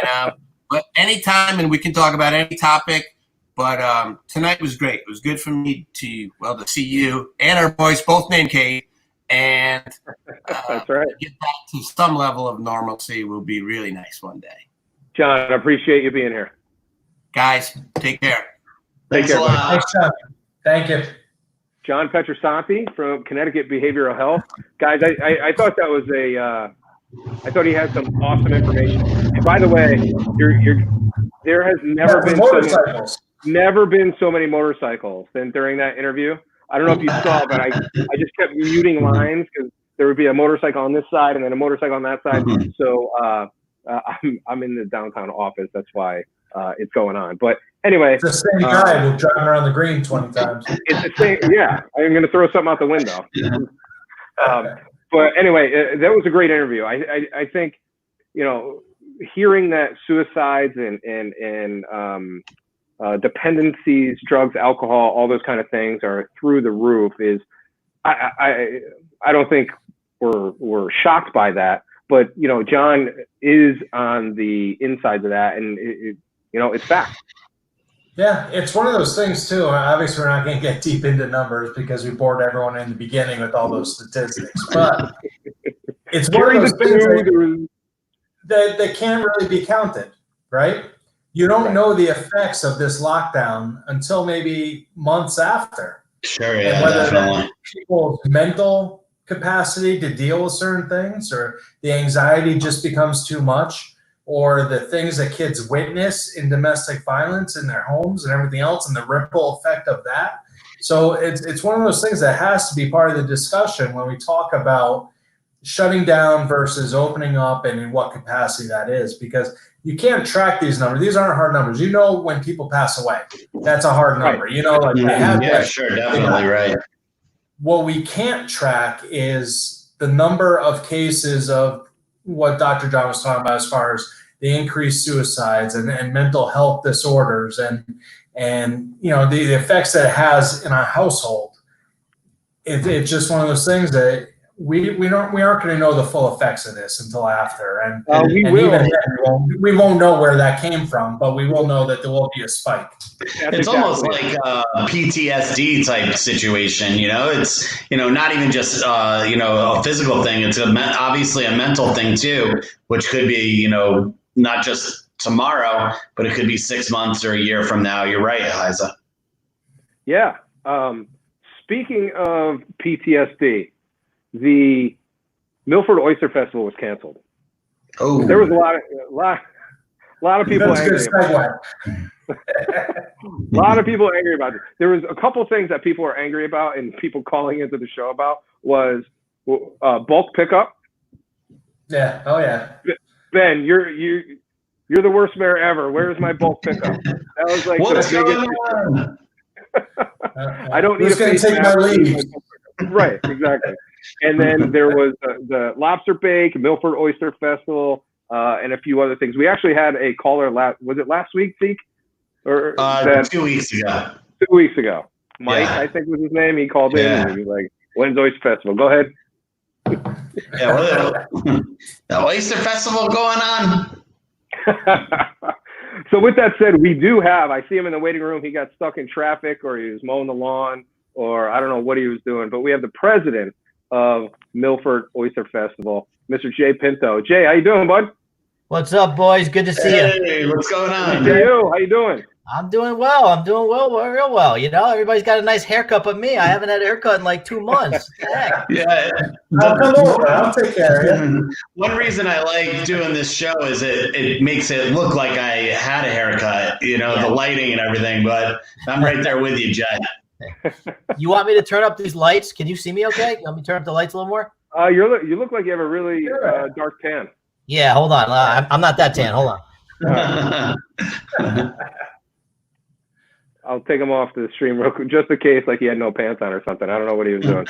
S7: And but anytime, and we can talk about any topic. But tonight was great. It was good for me to see you and our boys, both named Kate, and
S4: that's right.
S7: Get back to some level of normalcy will be really nice one day.
S4: John, I appreciate you being here.
S7: Guys, take care.
S5: Thanks a lot.
S6: Thanks, John. Thank you.
S4: John Petrosanti from Connecticut Behavioral Health. Guys, I thought that was I thought he had some awesome information. And by the way, there has never been so many motorcycles than during that interview. I don't know if you saw, but I just kept muting lines because there would be a motorcycle on this side and then a motorcycle on that side. So I'm in the downtown office. That's why it's going on. But anyway,
S6: it's the same guy who driving around the green 20 times.
S4: It's the same. Yeah, I'm going to throw something out the window. But anyway, that was a great interview. I think, you know, hearing that suicides and dependencies, drugs, alcohol, all those kind of things are through the roof is, I don't think we're shocked by that. But, you know, John is on the insides of that, and you know, it's fact.
S6: Yeah, it's one of those things too. Obviously, we're not going to get deep into numbers because we bored everyone in the beginning with all those statistics. But it's one of those things that can't really be counted, right? You don't know the effects of this lockdown until maybe months after.
S5: Sure,
S6: and
S5: yeah,
S6: whether
S5: definitely.
S6: People's mental capacity to deal with certain things, or the anxiety just becomes too much, or the things that kids witness in domestic violence in their homes and everything else, and the ripple effect of that. So it's one of those things that has to be part of the discussion when we talk about shutting down versus opening up, and in what capacity that is, because you can't track these numbers. These aren't hard numbers. You know, when people pass away, that's a hard number. You know, like
S5: yeah, sure, definitely, right.
S6: What we can't track is the number of cases of what Dr. John was talking about, as far as the increased suicides and mental health disorders, and you know, the effects that it has in our household. It's just one of those things that we aren't going to know the full effects of this until after, and
S4: we
S6: won't know where that came from, but we will know that there will be a spike.
S5: It's almost like a PTSD type situation, you know. It's, you know, not even just you know, a physical thing. It's obviously a mental thing too, which could be, you know, not just tomorrow, but it could be 6 months or a year from now. You're right, Eliza.
S4: Yeah. Speaking of PTSD, the Milford Oyster Festival was canceled.
S5: Oh,
S4: there was a lot of people angry about it. A lot of people angry about it. There was a couple things that people were angry about, and people calling into the show about was bulk pickup.
S6: Yeah. Oh yeah.
S4: Ben, you're the worst mayor ever. Where's my bulk pickup? That was like
S5: what's
S4: the
S5: going
S4: biggest.
S5: on?
S4: I don't need
S6: to take my leave.
S4: Right, exactly. And then there was the Lobster Bake, Milford Oyster Festival, and a few other things. We actually had a caller was it last week, Zeke? Or
S5: 2 weeks ago.
S4: 2 weeks ago. Mike,
S5: Yeah.
S4: I think was his name. He called in and he was like, when's Oyster Festival? Go ahead.
S5: Yeah, the Oyster Festival going on.
S4: So with that said, we do have, I see him in the waiting room. He got stuck in traffic, or he was mowing the lawn, or I don't know what he was doing, but we have the president of Milford Oyster Festival, Mr. Jay Pinto. Jay, how you doing, bud?
S8: What's up, boys? Good to see you.
S5: Hey, what's going on?
S4: Good to you. How you doing?
S8: I'm doing well. Real well. You know, everybody's got a nice haircut, but me, I haven't had a haircut in like 2 months. Heck?
S5: Yeah.
S6: I'll come over. I'll take care of you.
S5: One reason I like doing this show is it makes it look like I had a haircut, you know, the lighting and everything, but I'm right there with you, Jay.
S8: You want me to turn up these lights? Can you see me okay? You want me to turn up the lights a little more?
S4: You look like you have a really dark tan.
S8: Yeah, hold on. I'm not that tan. Hold on.
S4: I'll take him off the stream real quick, just in case, like he had no pants on or something. I don't know what he was doing.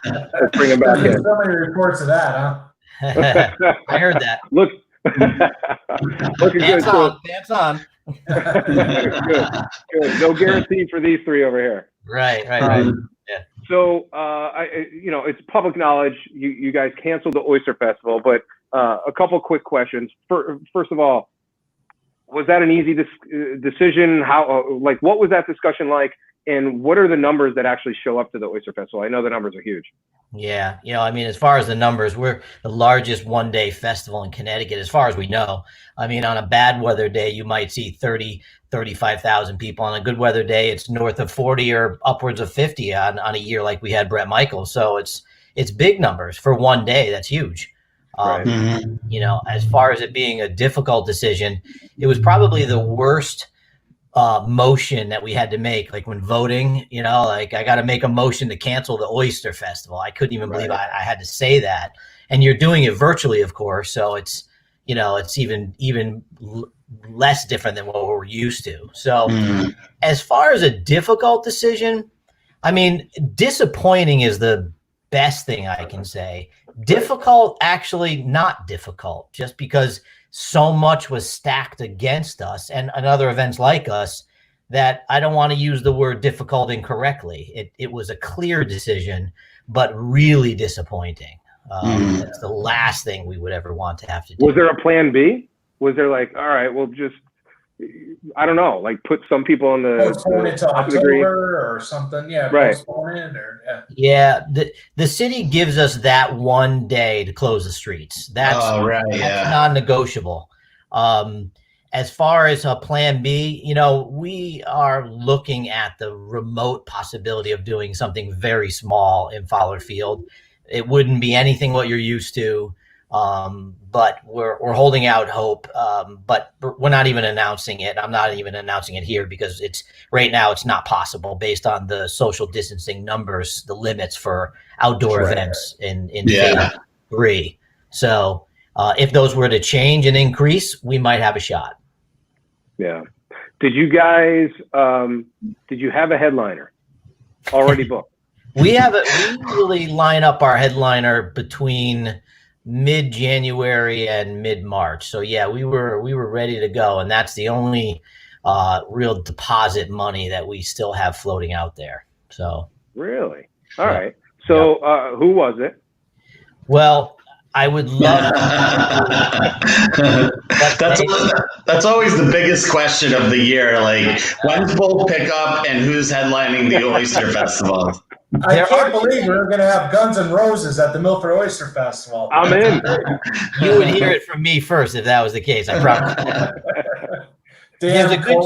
S4: Let's bring him back in.
S6: So many reports of that, huh?
S8: I heard that.
S4: Look, looking
S8: Pants
S4: good.
S8: on. Pants on.
S4: Good. No guarantee for these three over here.
S8: Right. Yeah.
S4: So, it's public knowledge. You guys canceled the Oyster Festival, but a couple quick questions. First of all, was that an easy decision? How, what was that discussion like? And what are the numbers that actually show up to the Oyster Festival? I know the numbers are huge.
S8: Yeah, I mean, as far as the numbers, we're the largest one-day festival in Connecticut, as far as we know. I mean, on a bad weather day, you might see 30, 35,000 people. On a good weather day, it's north of 40 or upwards of 50 on a year like we had Brett Michaels. So it's big numbers for one day. That's huge.
S4: Right.
S8: As far as it being a difficult decision, it was probably the worst motion that we had to make, like when voting, like I got to make a motion to cancel the Oyster Festival. I couldn't even believe I had to say that. And you're doing it virtually, of course. So it's even less different than what we're used to. So as far as a difficult decision, I mean, disappointing is the best thing I can say. Difficult, actually not difficult, just because so much was stacked against us and other events like us that I don't want to use the word difficult incorrectly. It was a clear decision, but really disappointing. That's the last thing we would ever want to have to do.
S4: Was there a plan B? Was there like, all right, we'll just, I don't know, like put some people on the
S6: postpone it to October or something? Yeah,
S4: right.
S6: Postpone it
S8: Yeah, the city gives us that one day to close the streets. That's non-negotiable. As far as a plan B, we are looking at the remote possibility of doing something very small in Fowler Field. It wouldn't be anything what you're used to, but we're holding out hope. But we're not even announcing it. I'm not even announcing it here because right now it's not possible based on the social distancing numbers, the limits for outdoor events in phase 3. So if those were to change and increase, we might have a shot.
S4: Yeah. Did you guys? Did you have a headliner already booked?
S8: We usually line up our headliner between mid-January and mid-March. So yeah, we were ready to go, and that's the only real deposit money that we still have floating out there. So
S4: really, all right. So who was it?
S8: Well, I would love.
S5: That's always the biggest question of the year. Like, when's Bull Pickup and who's headlining the Oyster Festival?
S6: I can't believe we're going to have Guns N' Roses at the Milford Oyster Festival.
S4: I'm in.
S8: You would hear it from me first if that was the case. I promise. There's a good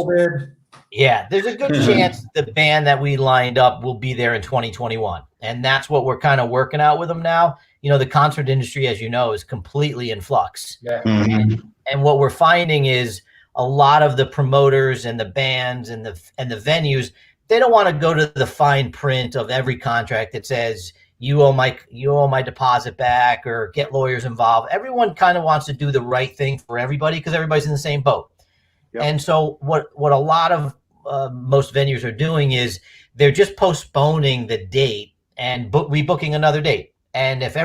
S8: chance the band that we lined up will be there in 2021, and that's what we're kind of working out with them now. The concert industry, as you know, is completely in flux.
S6: Yeah.
S8: And what we're finding is a lot of the promoters and the bands and the venues, they don't want to go to the fine print of every contract that says you owe my deposit back or get lawyers involved. Everyone kind of wants to do the right thing for everybody because everybody's in the same boat. Yep. And so what a lot of most venues are doing is they're just postponing the date and rebooking another date. And if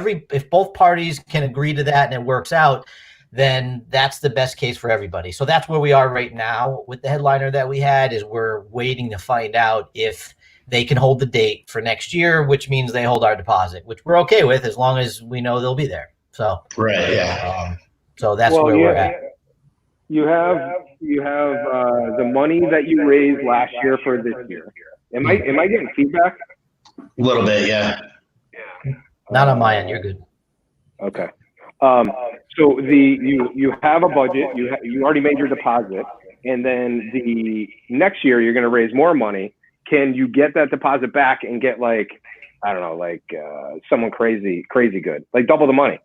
S8: both parties can agree to that and it works out, then that's the best case for everybody. So that's where we are right now with the headliner that we had. Is we're waiting to find out if they can hold the date for next year, which means they hold our deposit, which we're okay with as long as we know they'll be there. So so that's where we're at.
S4: You have the money that you raised last year for this year. Am I getting feedback?
S5: A little bit, yeah.
S8: Not on my end. You're good.
S4: Okay. So you have a budget. You already made your deposit, and then the next year you're going to raise more money. Can you get that deposit back and get someone crazy good, like double the money?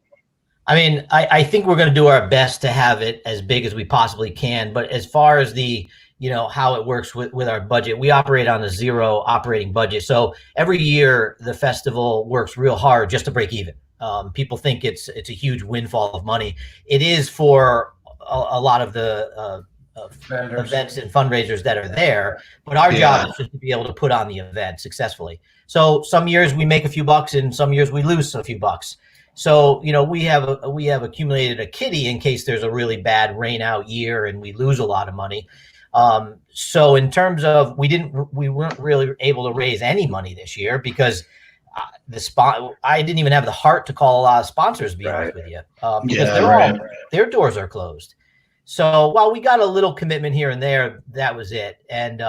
S8: I mean, I think we're going to do our best to have it as big as we possibly can. But as far as the how it works with our budget, we operate on a zero operating budget. So every year the festival works real hard just to break even. People think it's a huge windfall of money. It is for a lot of the events and fundraisers that are there, but our job is just to be able to put on the event successfully. So some years we make a few bucks and some years we lose a few bucks. So, we have accumulated a kitty in case there's a really bad rain out year and we lose a lot of money. So in terms of, we weren't really able to raise any money this year because I didn't even have the heart to call a lot of sponsors, to be honest with you, because their doors are closed. So while we got a little commitment here and there, that was it. And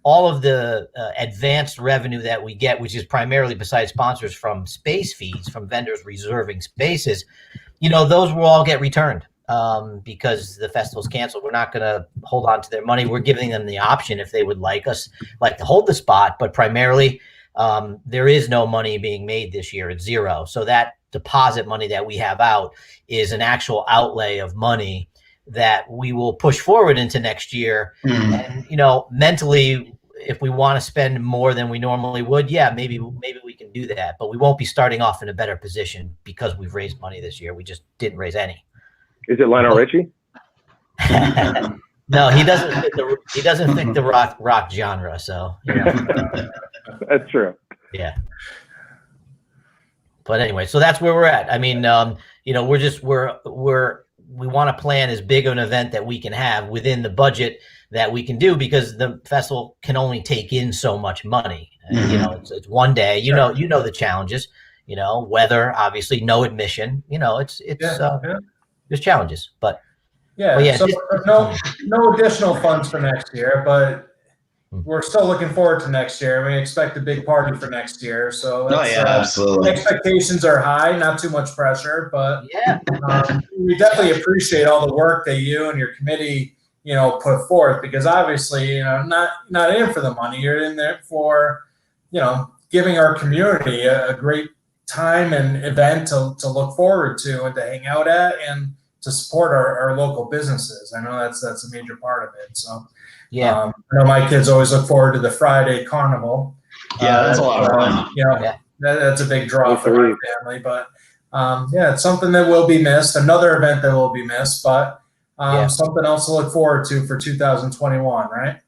S8: all of the advanced revenue that we get, which is primarily besides sponsors from space fees from vendors reserving spaces, those will all get returned because the festival's canceled. We're not going to hold on to their money. We're giving them the option if they would like to hold the spot, but primarily there is no money being made this year. It's zero. So that deposit money that we have out is an actual outlay of money that we will push forward into next year. And, mentally, if we want to spend more than we normally would, maybe we can do that, but we won't be starting off in a better position because we've raised money this year. We just didn't raise any.
S4: Is it Lionel Richie?
S8: No, he doesn't fit the rock genre. So
S4: That's true.
S8: Yeah. But anyway, so that's where we're at. I mean, we want to plan as big of an event that we can have within the budget that we can do, because the festival can only take in so much money. It's one day. The challenges. Weather, obviously, no admission. There's challenges, but
S6: So no additional funds for next year, but we're still looking forward to next year. We expect a big party for next year. So
S5: absolutely.
S6: Expectations are high, not too much pressure, but we definitely appreciate all the work that you and your committee, put forth, because obviously, not in for the money. You're in there for, giving our community a great time and event to look forward to and to hang out at and to support our local businesses. I know that's a major part of it. So I know my kids always look forward to the Friday carnival.
S5: That's a lot of fun.
S6: That's a big draw for my family, but it's something that will be missed. Another event that will be missed, but something else to look forward to for 2021, right?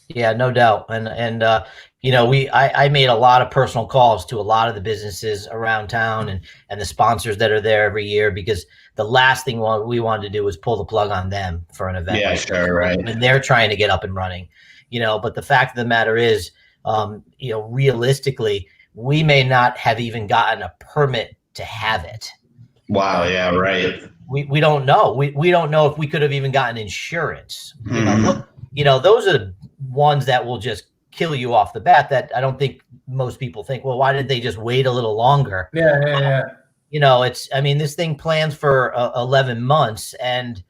S8: Yeah, no doubt. And I made a lot of personal calls to a lot of the businesses around town and the sponsors that are there every year, because the last thing we wanted to do was pull the plug on them for an event.
S5: Yeah, sure, right.
S8: And they're trying to get up and running, but the fact of the matter is, realistically, we may not have even gotten a permit to have it.
S5: Wow. Yeah. Right.
S8: We don't know. We don't know if we could have even gotten insurance. Those are the ones that will just kill you off the bat, that I don't think most people think, well, why did they just wait a little longer? This thing plans for 11 months, and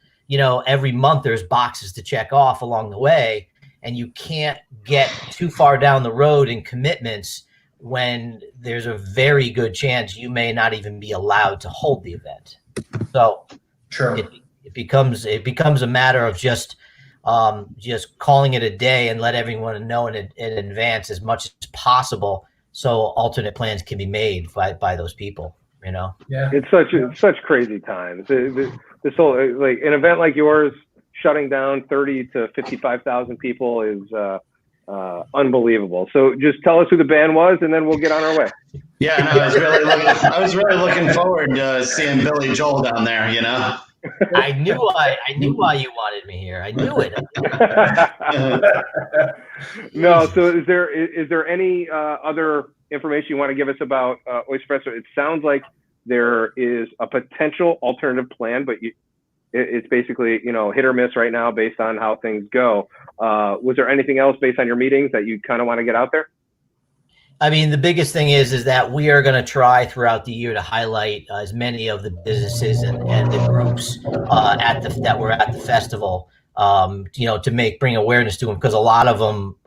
S8: every month there's boxes to check off along the way, and you can't get too far down the road in commitments when there's a very good chance you may not even be allowed to hold the event. So it becomes a matter of just calling it a day and let everyone know in advance as much as possible, so alternate plans can be made by those people.
S4: It's such crazy times. This whole, like, an event like yours shutting down 30 to 55,000 people is unbelievable. So just tell us who the band was, and then we'll get on our way.
S5: Yeah, no, I was really looking forward to seeing Billy Joel down there.
S8: I knew why you wanted me here. I knew it.
S4: No. So is there any other information you want to give us about Oyster Festival? It sounds like there is a potential alternative plan, but it's basically, hit or miss right now based on how things go. Was there anything else based on your meetings that you kind of want to get out there?
S8: I mean, the biggest thing is that we are going to try throughout the year to highlight as many of the businesses and the groups that were at the festival, to bring awareness to them, because a lot of them,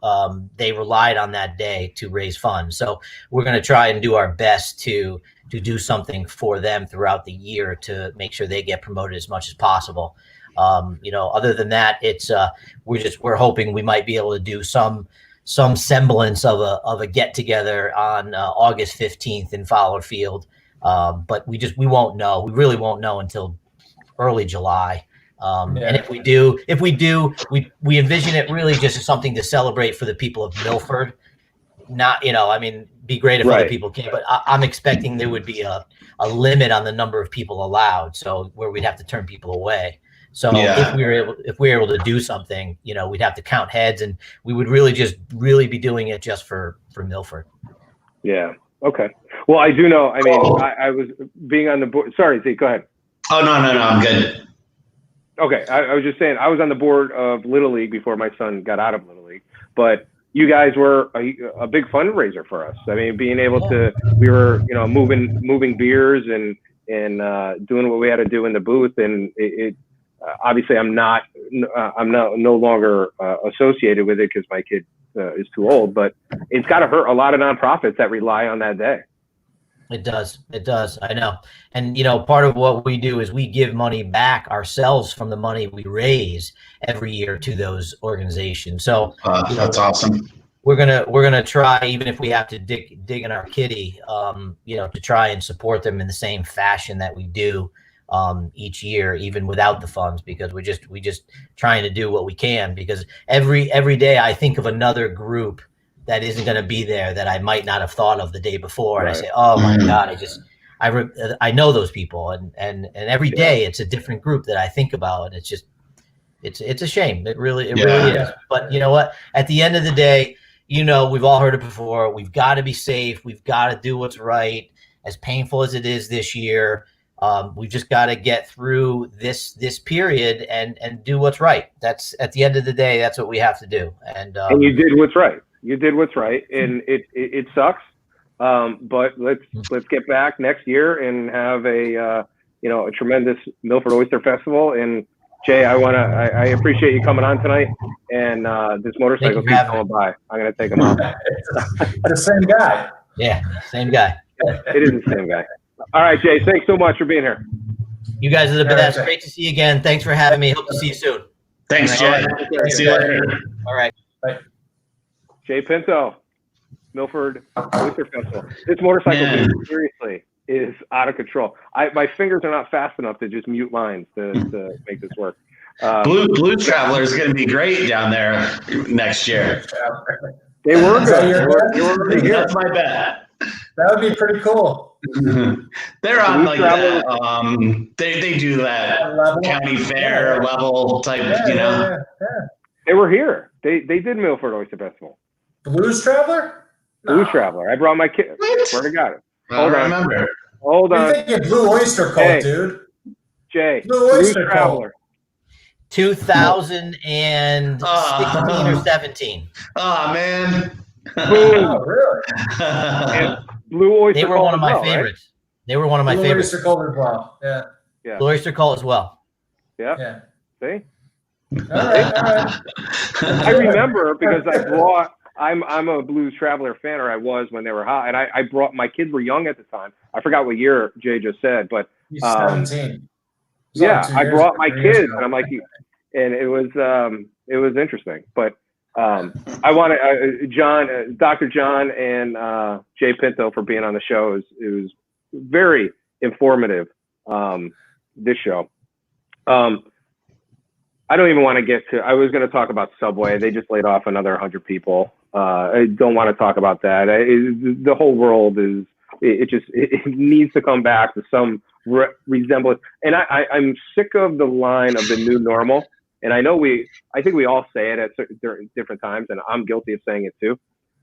S8: they relied on that day to raise funds. So we're going to try and do our best to do something for them throughout the year to make sure they get promoted as much as possible. Other than that, it's we're hoping we might be able to do some semblance of a get together on August 15th in Fowler Field. But we won't know. We really won't know until early July. And if we do, we envision it really just as something to celebrate for the people of Milford. Not, be great if other people came, but I'm expecting there would be a limit on the number of people allowed. So where we'd have to turn people away. So if we were able to do something, we'd have to count heads, and we would really be doing it just for Milford.
S4: Yeah. Okay. Well, I do know. I mean, I was being on the board. Sorry, Zeke, go ahead.
S5: Oh, no, I'm good.
S4: Okay. I was just saying, I was on the board of Little League before my son got out of Little League, but you guys were a big fundraiser for us. I mean, being able to, we were, you know, moving beers and doing what we had to do in the booth. And it obviously I'm no longer associated with it because my kid is too old, but it's got to hurt a lot of nonprofits that rely on that day.
S8: It does. It does. I know. And, you know, part of what we do is we give money back ourselves from the money we raise every year to those organizations. So
S5: that's awesome.
S8: We're gonna try, even if we have to dig in our kitty, you know, to try and support them in the same fashion that we do each year, even without the funds, because we just trying to do what we can. Because every day I think of another group that isn't going to be there that I might not have thought of the day before.
S4: Right.
S8: And I say, oh my God, I know those people. And every day it's a different group that I think about. And it's just, it's a shame. It really is. But you know what, at the end of the day, you know, we've all heard it before. We've got to be safe. We've got to do what's right. As painful as it is this year, we've just got to get through this period and do what's right. That's, at the end of the day, that's what we have to do. And
S4: you did what's right. You did what's right, and it sucks. But let's get back next year and have a tremendous Milford Oyster Festival. And Jay, I appreciate you coming on tonight. And this motorcycle keeps going by. I'm gonna take him out.
S6: The same guy.
S8: Yeah, same guy.
S4: It is the same guy. All right, Jay. Thanks so much for being here.
S8: You guys are the best. Great to see you again. Thanks for having me. Hope to see you soon.
S5: Thanks, Jay. See you later.
S8: All right.
S6: Bye.
S4: Jay Pinto, Milford Oyster Festival. This motorcycle game, seriously, is out of control. My fingers are not fast enough to just mute lines to make this work.
S5: Blue Traveler is going to be great down there next year.
S4: They were good. They were really good.
S5: That's my bet.
S6: That would be pretty cool.
S5: They're on like that. They do that county fair level type, you know.
S6: Yeah.
S4: They were here. They did Milford Oyster Festival.
S6: Blues Traveler?
S4: Blue Traveler. I brought my kid. Swear to God.
S5: Hold on.
S4: Hold on.
S6: You're thinking Blue Oyster Cult, dude.
S4: Jay.
S6: Blue Oyster
S4: Traveler.
S8: 2016 or 17.
S5: Oh man.
S6: Oh, really?
S4: And Blue Oyster.
S8: They were one of my favorites.
S4: Right?
S8: They were one of my favorites.
S6: Blue Oyster Cult as well. Yeah.
S8: Blue Oyster Cult as well.
S6: Yeah.
S4: See?
S6: All right.
S4: I remember because I'm a Blues Traveler fan, or I was when they were hot, and I brought, my kids were young at the time. I forgot what year Jay just said, but
S6: He's 17.
S4: Yeah, I brought my kids, and I'm like, and it was interesting. But I want to Dr. John and Jay Pinto for being on the show. It was very informative. This show. I don't even want to get to, I was going to talk about Subway. They just laid off another 100 people. I don't want to talk about that. The whole world is, it needs to come back to some resemblance. And I'm sick of the line of the new normal. And I think we all say it at different times, and I'm guilty of saying it too.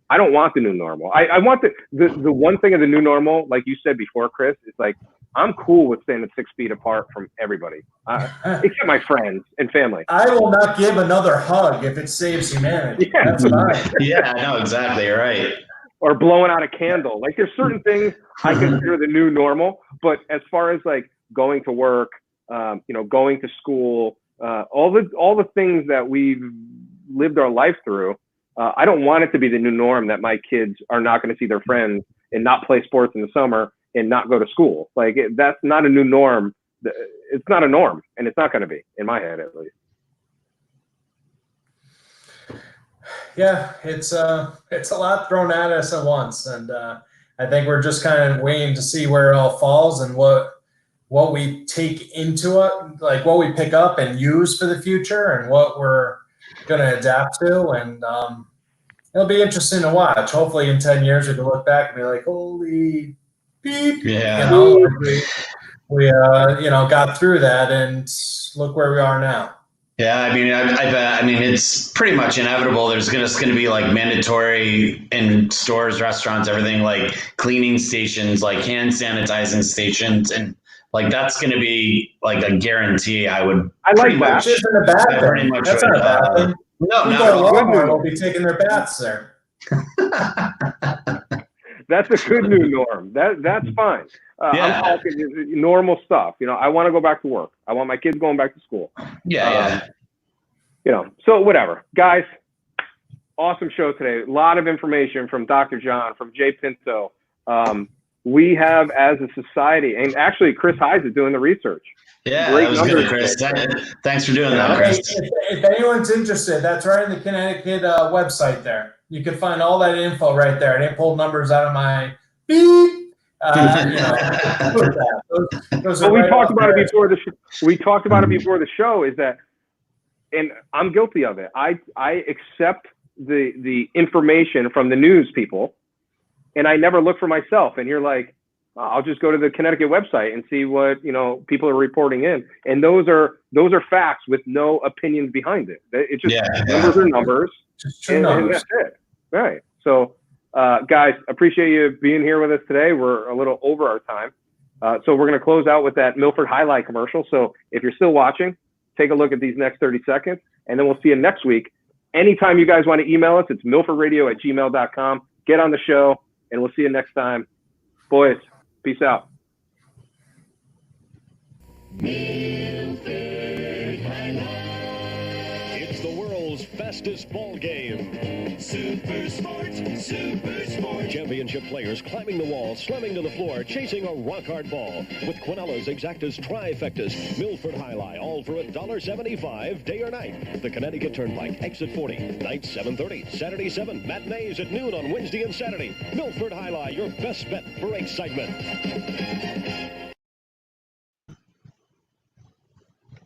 S4: I don't want the new normal. I want the one thing of the new normal, like you said before, Chris, is like, I'm cool with standing 6 feet apart from everybody, except my friends and family.
S6: I will not give another hug if it saves humanity. Yeah. That's fine.
S5: Yeah, I know exactly. You're right.
S4: Or blowing out a candle. Like, there's certain things I consider the new normal, but as far as like going to work, going to school, all the things that we've lived our life through, I don't want it to be the new norm that my kids are not going to see their friends and not play sports in the summer and not go to school. Like, that's not a new norm. It's not a norm, and it's not going to be, in my head at least.
S6: Yeah, it's a lot thrown at us at once, and I think we're just kind of waiting to see where it all falls and what we take into it, like what we pick up and use for the future, and what we're going to adapt to. And it'll be interesting to watch. Hopefully, in 10 years, we can look back and be like, "Holy beep!"
S5: Yeah,
S6: we got through that, and look where we are now.
S5: Yeah, I mean, it's pretty much inevitable. There's just going to be like mandatory in stores, restaurants, everything, like cleaning stations, like hand sanitizing stations, and like that's going to be like a guarantee. I like that.
S6: Which isn't a bad thing. That's not a bad thing.
S5: No,
S6: People
S5: not
S6: at
S5: at all.
S6: Walmart will be taking their baths there.
S4: That's a good new norm. That's fine.
S5: Yeah.
S4: I'm talking normal stuff. You know, I want to go back to work. I want my kids going back to school.
S5: Yeah.
S4: You know, so whatever. Guys, awesome show today. A lot of information from Dr. John, from Jay Pinto. We have, as a society, and actually Chris Hyde is doing the research.
S5: Yeah,
S4: Great
S5: that was
S4: numbers
S5: good, Chris.
S4: today.
S5: Thanks for doing
S4: You
S5: that,
S4: know?
S5: Chris.
S6: If anyone's interested, that's right in the Connecticut website there. You can find all that info right there. I didn't pull numbers out of my beep. You know, those
S4: But
S6: are
S4: we
S6: right
S4: talked
S6: off
S4: about it
S6: there.
S4: before the we talked about it before the show. Is that, and I'm guilty of it. I accept the information from the news people, and I never look for myself. And you're like, I'll just go to the Connecticut website and see what, you know, people are reporting in, and those are facts with no opinions behind it. It's just numbers are numbers,
S6: Just true numbers.
S4: and that's it. Right. So, guys, appreciate you being here with us today. We're a little over our time, so we're going to close out with that Milford highlight commercial. So if you're still watching, take a look at these next 30 seconds, and then we'll see you next week. Anytime you guys want to email us, it's milfordradio@gmail.com. Get on the show, and we'll see you next time. Boys, peace out.
S2: It's the world's fastest ball game.
S3: Super Sports, Super Sports.
S2: Championship players climbing the wall, slamming to the floor, chasing a rock-hard ball. With Quinellas, Exactas, Trifectas, Milford Highlight, all for $1.75, day or night. The Connecticut Turnpike, exit 40, night 7:30, Saturday 7, matinees at noon on Wednesday and Saturday. Milford Highlight, your best bet for excitement.